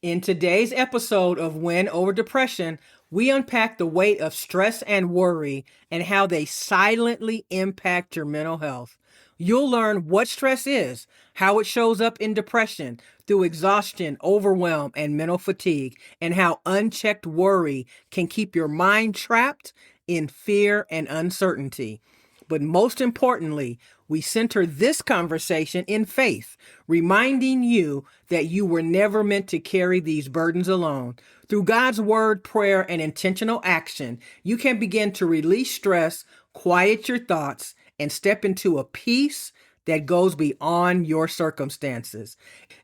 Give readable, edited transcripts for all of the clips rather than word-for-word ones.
In today's episode of Win Over Depression, we unpack the weight of stress and worry and how they silently impact your mental health. You'll learn what stress is, how it shows up in depression through exhaustion, overwhelm, and mental fatigue, and how unchecked worry can keep your mind trapped in fear and uncertainty. But most importantly, we center this conversation in faith, reminding you that you were never meant to carry these burdens alone. Through God's word, prayer, and intentional action, you can begin to release stress, quiet your thoughts, and step into a peace that goes beyond your circumstances.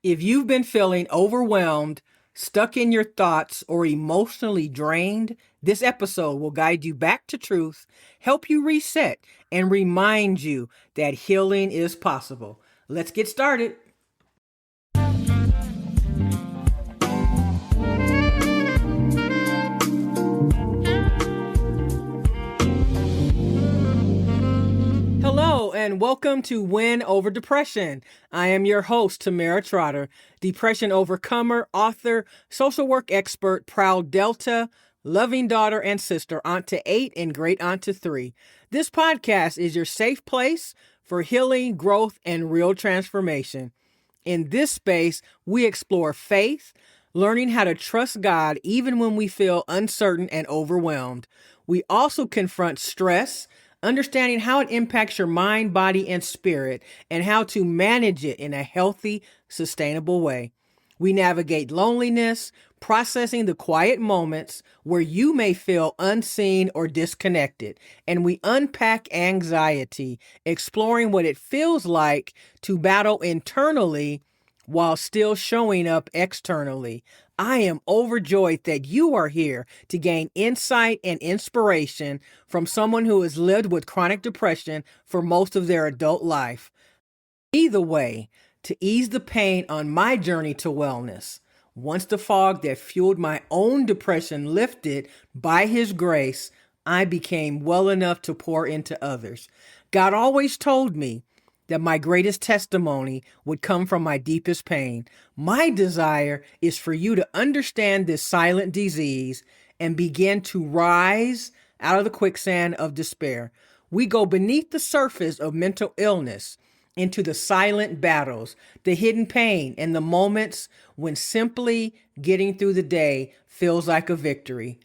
If you've been feeling overwhelmed, stuck in your thoughts, or emotionally drained, this episode will guide you back to truth, help you reset, and remind you that healing is possible. Let's get started. Hello and welcome to Win Over Depression. I am your host, Tamara Trotter, depression overcomer, author, social work expert, proud Delta, loving daughter and sister, aunt to 8 and great aunt to 3. This podcast is your safe place for healing, growth, and real transformation. In this space, we explore faith, learning how to trust God even when we feel uncertain and overwhelmed. We also confront stress, understanding how it impacts your mind, body, and spirit, and how to manage it in a healthy, sustainable way. We navigate loneliness, processing the quiet moments where you may feel unseen or disconnected, and we unpack anxiety, exploring what it feels like to battle internally while still showing up externally. I am overjoyed that you are here to gain insight and inspiration from someone who has lived with chronic depression for most of their adult life. Either way, to ease the pain on my journey to wellness. Once the fog that fueled my own depression lifted by His grace, I became well enough to pour into others. God always told me that my greatest testimony would come from my deepest pain. My desire is for you to understand this silent disease and begin to rise out of the quicksand of despair. We go beneath the surface of mental illness into the silent battles, the hidden pain, and the moments when simply getting through the day feels like a victory.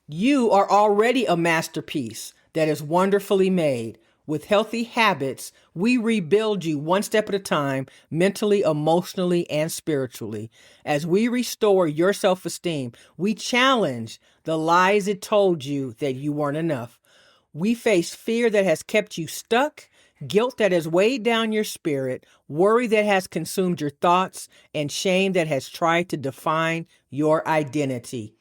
You are already a masterpiece that is wonderfully made. With healthy habits, we rebuild you one step at a time, mentally, emotionally, and spiritually. As we restore your self-esteem, we challenge the lies it told you that you weren't enough. We face fear that has kept you stuck, guilt that has weighed down your spirit, worry that has consumed your thoughts, and shame that has tried to define your identity.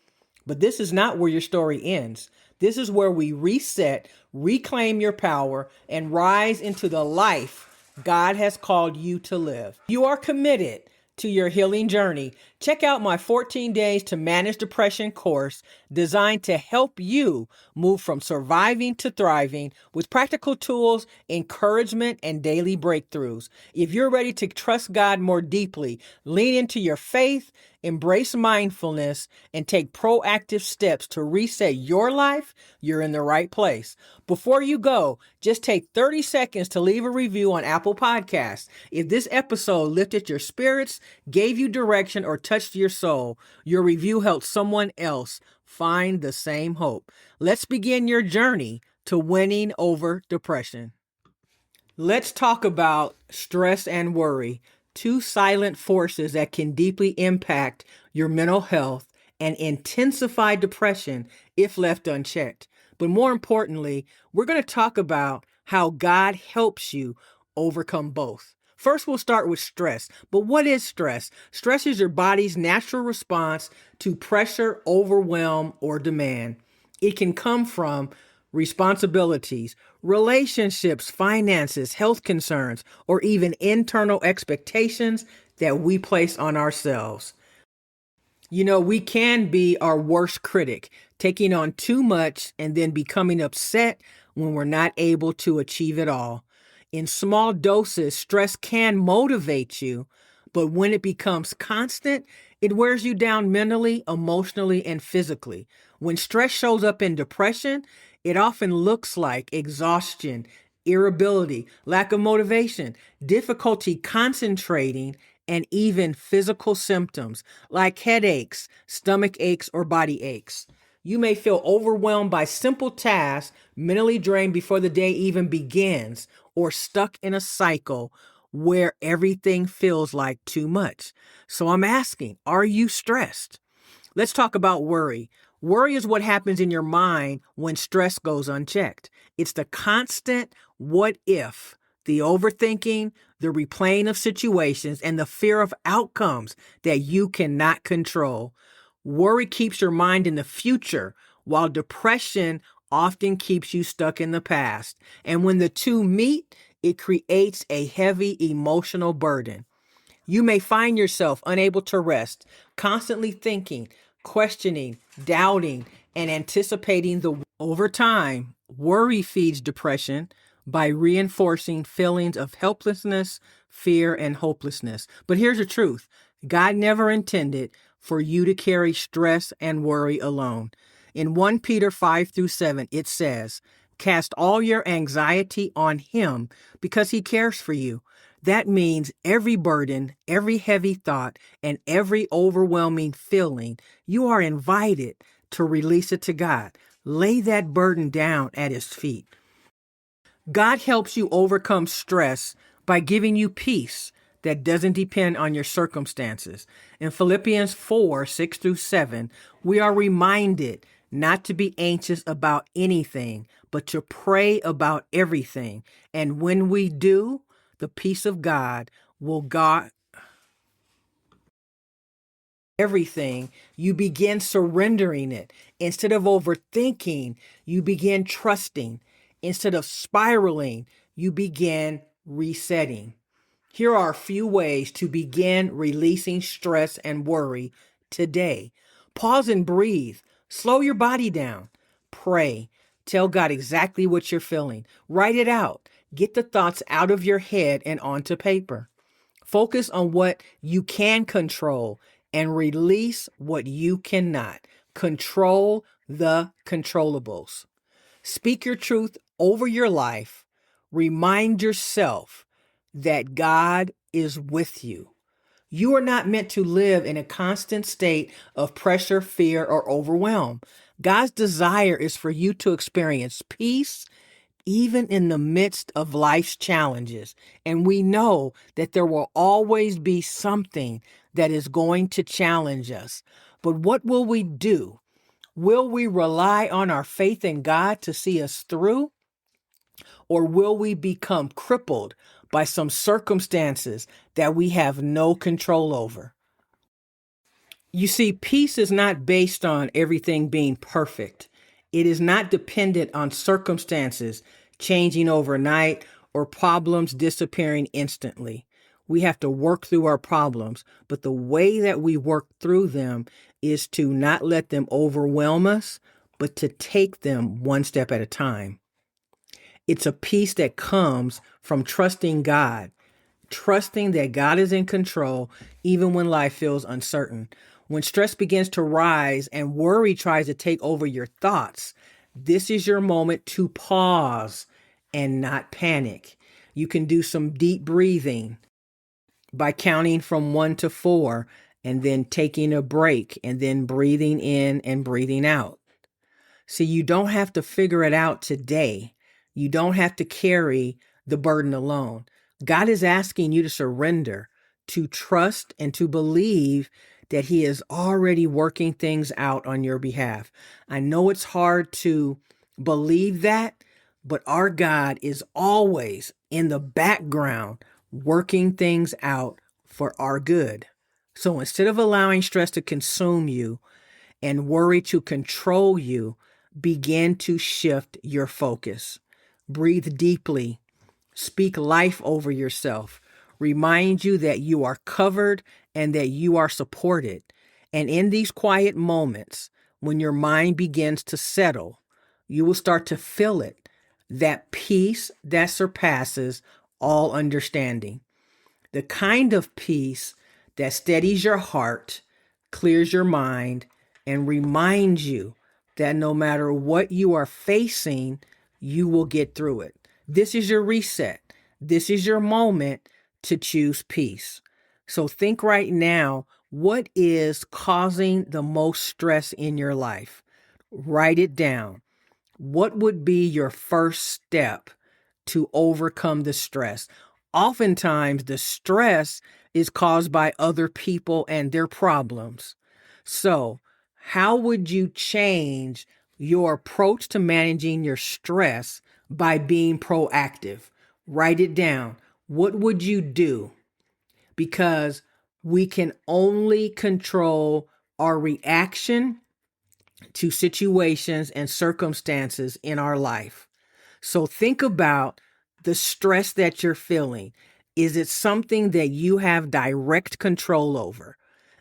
But this is not where your story ends. This is where we reset, reclaim your power, and rise into the life God has called you to live. You are committed to your healing journey. Check out my 14 Days to Manage Depression course designed to help you move from surviving to thriving with practical tools, encouragement, and daily breakthroughs. If you're ready to trust God more deeply, lean into your faith, embrace mindfulness, and take proactive steps to reset your life, you're in the right place. Before you go, just take 30 seconds to leave a review on Apple Podcasts. If this episode lifted your spirits, gave you direction, or touched your soul, your review helped someone else find the same hope. Let's begin your journey to winning over depression. Let's talk about stress and worry, two silent forces that can deeply impact your mental health and intensify depression if left unchecked. But more importantly, we're going to talk about how God helps you overcome both. First, we'll start with stress. But what is stress? Stress is your body's natural response to pressure, overwhelm, or demand. It can come from responsibilities, relationships, finances, health concerns, or even internal expectations that we place on ourselves. We can be our worst critic, taking on too much and then becoming upset when we're not able to achieve it all. In small doses, stress can motivate you, But when it becomes constant, it wears you down mentally, emotionally, and physically. When stress shows up in depression, it often looks like exhaustion, irritability, lack of motivation, difficulty concentrating, and even physical symptoms like headaches, stomach aches, or body aches. You may feel overwhelmed by simple tasks, mentally drained before the day even begins, or stuck in a cycle where everything feels like too much. So I'm asking, are you stressed? Let's talk about worry. Worry is what happens in your mind when stress goes unchecked. It's the constant what if, the overthinking, the replaying of situations, and the fear of outcomes that you cannot control. Worry keeps your mind in the future, while depression often keeps you stuck in the past. And when the two meet, it creates a heavy emotional burden. You may find yourself unable to rest, constantly thinking, questioning, doubting, and anticipating the over time. Worry feeds depression by reinforcing feelings of helplessness, fear, and hopelessness. But here's the truth. God never intended for you to carry stress and worry alone. In 1 Peter 5 through 7, it says, "Cast all your anxiety on him because he cares for you." That means every burden, every heavy thought, and every overwhelming feeling, you are invited to release it to God. Lay that burden down at his feet. God helps you overcome stress by giving you peace that doesn't depend on your circumstances. In Philippians 4, 6 through 7, we are reminded not to be anxious about anything, but to pray about everything. And when we do, the peace of God will guard everything. You begin surrendering it. Instead of overthinking, you begin trusting. Instead of spiraling, you begin resetting. Here are a few ways to begin releasing stress and worry today. Pause and breathe. Slow your body down. Pray. Tell God exactly what you're feeling. Write it out. Get the thoughts out of your head and onto paper. Focus on what you can control and release what you cannot. Control the controllables. Speak your truth over your life. Remind yourself that God is with you. You are not meant to live in a constant state of pressure, fear, or overwhelm. God's desire is for you to experience peace even in the midst of life's challenges. And we know that there will always be something that is going to challenge us. But what will we do? Will we rely on our faith in God to see us through? Or will we become crippled by some circumstances that we have no control over? You see, peace is not based on everything being perfect. It is not dependent on circumstances changing overnight or problems disappearing instantly. We have to work through our problems, but the way that we work through them is to not let them overwhelm us, but to take them one step at a time. It's a peace that comes from trusting God, trusting that God is in control even when life feels uncertain. When stress begins to rise and worry tries to take over your thoughts, this is your moment to pause and not panic. You can do some deep breathing by counting from 1 to 4 and then taking a break and then breathing in and breathing out. See, you don't have to figure it out today. You don't have to carry the burden alone. God is asking you to surrender, to trust, and to believe that He is already working things out on your behalf. I know it's hard to believe that, but our God is always in the background working things out for our good. So instead of allowing stress to consume you and worry to control you, begin to shift your focus. Breathe deeply. Speak life over yourself. Remind you that you are covered and that you are supported. And in these quiet moments, when your mind begins to settle, you will start to feel it, that peace that surpasses all understanding. The kind of peace that steadies your heart, clears your mind, and reminds you that no matter what you are facing, you will get through it. This is your reset. This is your moment to choose peace. So think right now, what is causing the most stress in your life? Write it down. What would be your first step to overcome the stress? Oftentimes, the stress is caused by other people and their problems. So, how would you change your approach to managing your stress by being proactive? Write it down. What would you do? Because we can only control our reaction to situations and circumstances in our life. So think about the stress that you're feeling. Is it something that you have direct control over?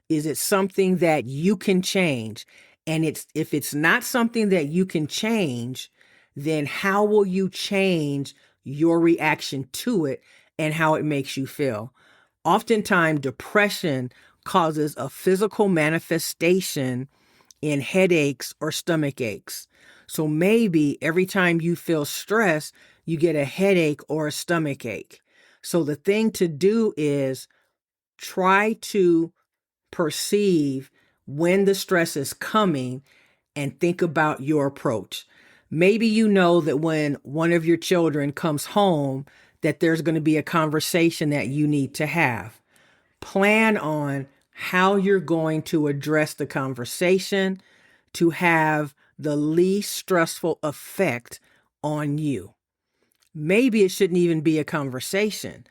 Is it something that you can change? And if it's not something that you can change, then how will you change your reaction to it and how it makes you feel? Oftentimes, depression causes a physical manifestation in headaches or stomach aches. So maybe every time you feel stress, you get a headache or a stomach ache. So the thing to do is try to perceive when the stress is coming and think about your approach. Maybe you know that when one of your children comes home, that there's going to be a conversation that you need to have. Plan on how you're going to address the conversation to have the least stressful effect on you. Maybe it shouldn't even be a conversation.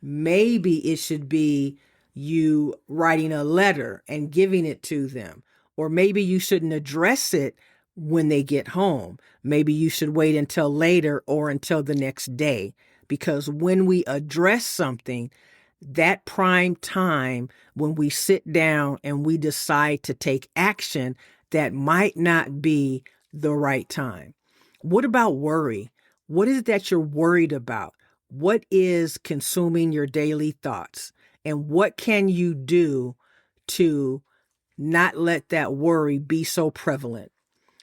Maybe it should be you writing a letter and giving it to them. Or maybe you shouldn't address it when they get home. Maybe you should wait until later or until the next day. Because when we address something, that prime time when we sit down and we decide to take action, that might not be the right time. What about worry? What is it that you're worried about? What is consuming your daily thoughts? And what can you do to not let that worry be so prevalent?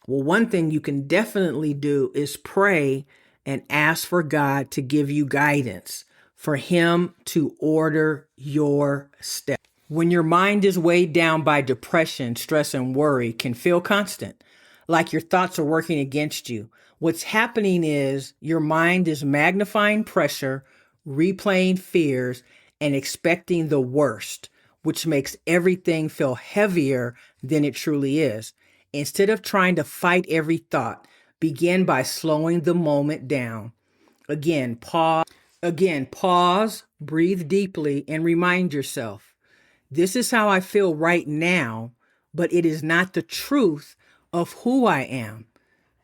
Well, one thing you can definitely do is pray and ask for God to give you guidance, for Him to order your steps. When your mind is weighed down by depression, stress, and worry can feel constant, like your thoughts are working against you. What's happening is your mind is magnifying pressure, replaying fears, and expecting the worst, which makes everything feel heavier than it truly is. Instead of trying to fight every thought, begin by slowing the moment down. Again, pause, breathe deeply, and remind yourself, this is how I feel right now, but it is not the truth of who I am.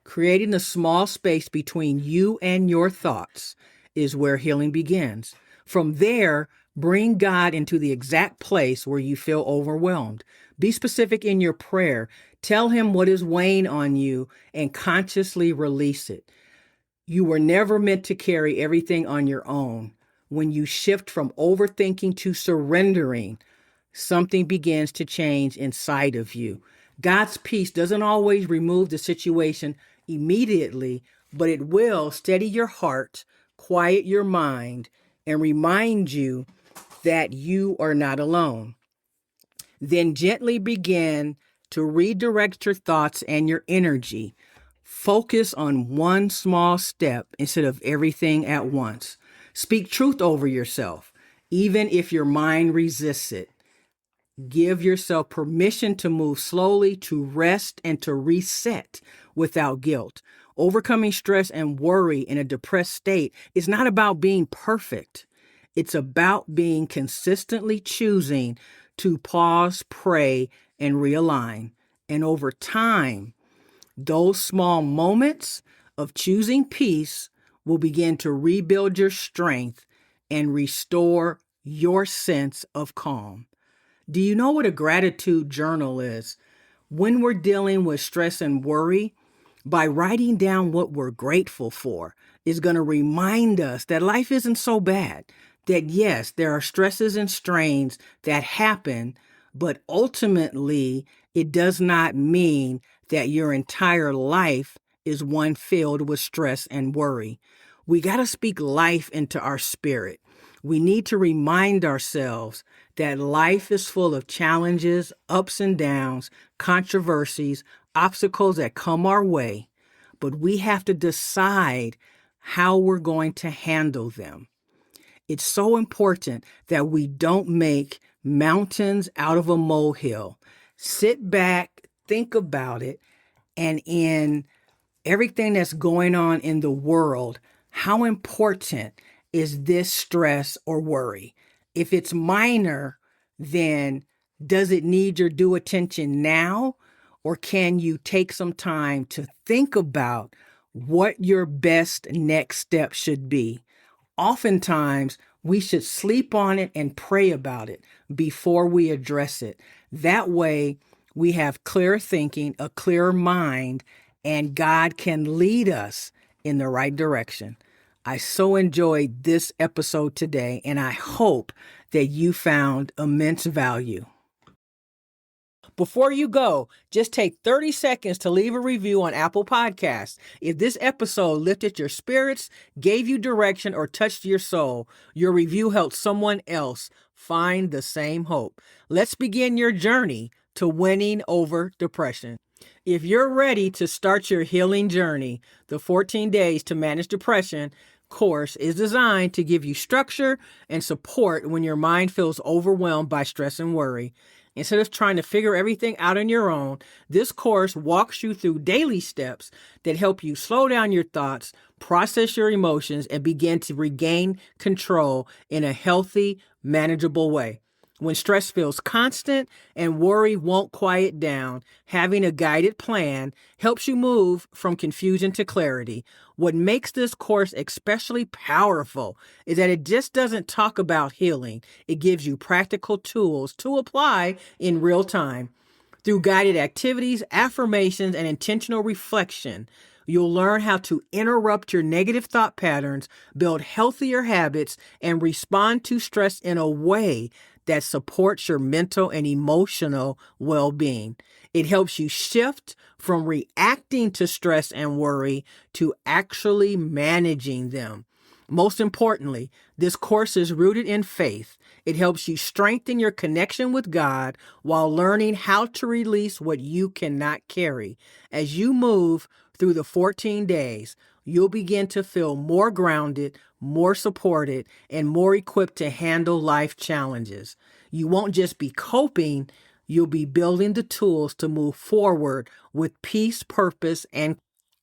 Creating a small space between you and your thoughts is where healing begins. From there, bring God into the exact place where you feel overwhelmed. Be specific in your prayer. Tell Him what is weighing on you and consciously release it. You were never meant to carry everything on your own. When you shift from overthinking to surrendering, something begins to change inside of you. God's peace doesn't always remove the situation immediately, but it will steady your heart, quiet your mind, and remind you that you are not alone. Then gently begin to redirect your thoughts and your energy. Focus on one small step instead of everything at once. Speak truth over yourself, even if your mind resists it. Give yourself permission to move slowly, to rest, and to reset without guilt. Overcoming stress and worry in a depressed state is not about being perfect. It's about being consistently choosing to pause, pray, and realign. And over time, those small moments of choosing peace will begin to rebuild your strength and restore your sense of calm. Do you know what a gratitude journal is? When we're dealing with stress and worry, by writing down what we're grateful for is going to remind us that life isn't so bad, that yes, there are stresses and strains that happen, but ultimately it does not mean that your entire life is one filled with stress and worry. We got to speak life into our spirit. We need to remind ourselves that life is full of challenges, ups and downs, controversies, obstacles that come our way, but we have to decide how we're going to handle them. It's so important that we don't make mountains out of a molehill. Sit back, think about it, and in everything that's going on in the world, how important is this stress or worry? If it's minor, then does it need your due attention now? Or can you take some time to think about what your best next step should be? Oftentimes, we should sleep on it and pray about it before we address it. That way, we have clear thinking, a clear mind, and God can lead us in the right direction. I so enjoyed this episode today, and I hope that you found immense value. Before you go, just take 30 seconds to leave a review on Apple Podcasts. If this episode lifted your spirits, gave you direction, or touched your soul, your review helped someone else find the same hope. Let's begin your journey to winning over depression. If you're ready to start your healing journey, the 14 Days to Manage Depression course is designed to give you structure and support when your mind feels overwhelmed by stress and worry. Instead of trying to figure everything out on your own, this course walks you through daily steps that help you slow down your thoughts, process your emotions, and begin to regain control in a healthy, manageable way. When stress feels constant and worry won't quiet down, having a guided plan helps you move from confusion to clarity. What makes this course especially powerful is that it just doesn't talk about healing. It gives you practical tools to apply in real time. Through guided activities, affirmations, and intentional reflection, you'll learn how to interrupt your negative thought patterns, build healthier habits, and respond to stress in a way that supports your mental and emotional well-being. It helps you shift from reacting to stress and worry to actually managing them. Most importantly, this course is rooted in faith. It helps you strengthen your connection with God while learning how to release what you cannot carry. As you move through the 14 days, you'll begin to feel more grounded, more supported, and more equipped to handle life challenges. You won't just be coping, you'll be building the tools to move forward with peace, purpose, and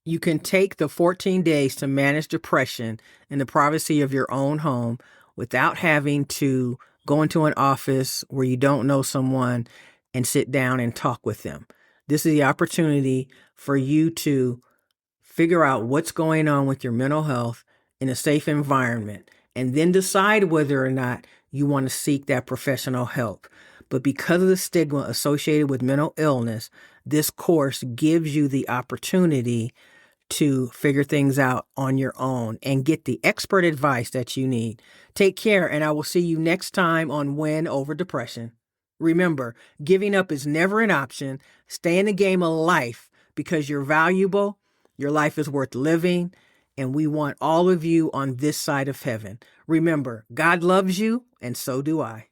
you can take the 14 days to manage depression in the privacy of your own home without having to go into an office where you don't know someone and sit down and talk with them. This is the opportunity for you to figure out what's going on with your mental health in a safe environment, and then decide whether or not you want to seek that professional help. But because of the stigma associated with mental illness, this course gives you the opportunity to figure things out on your own and get the expert advice that you need. Take care, and I will see you next time on Win Over Depression. Remember, giving up is never an option. Stay in the game of life because you're valuable, your life is worth living, and we want all of you on this side of heaven. Remember, God loves you, and so do I.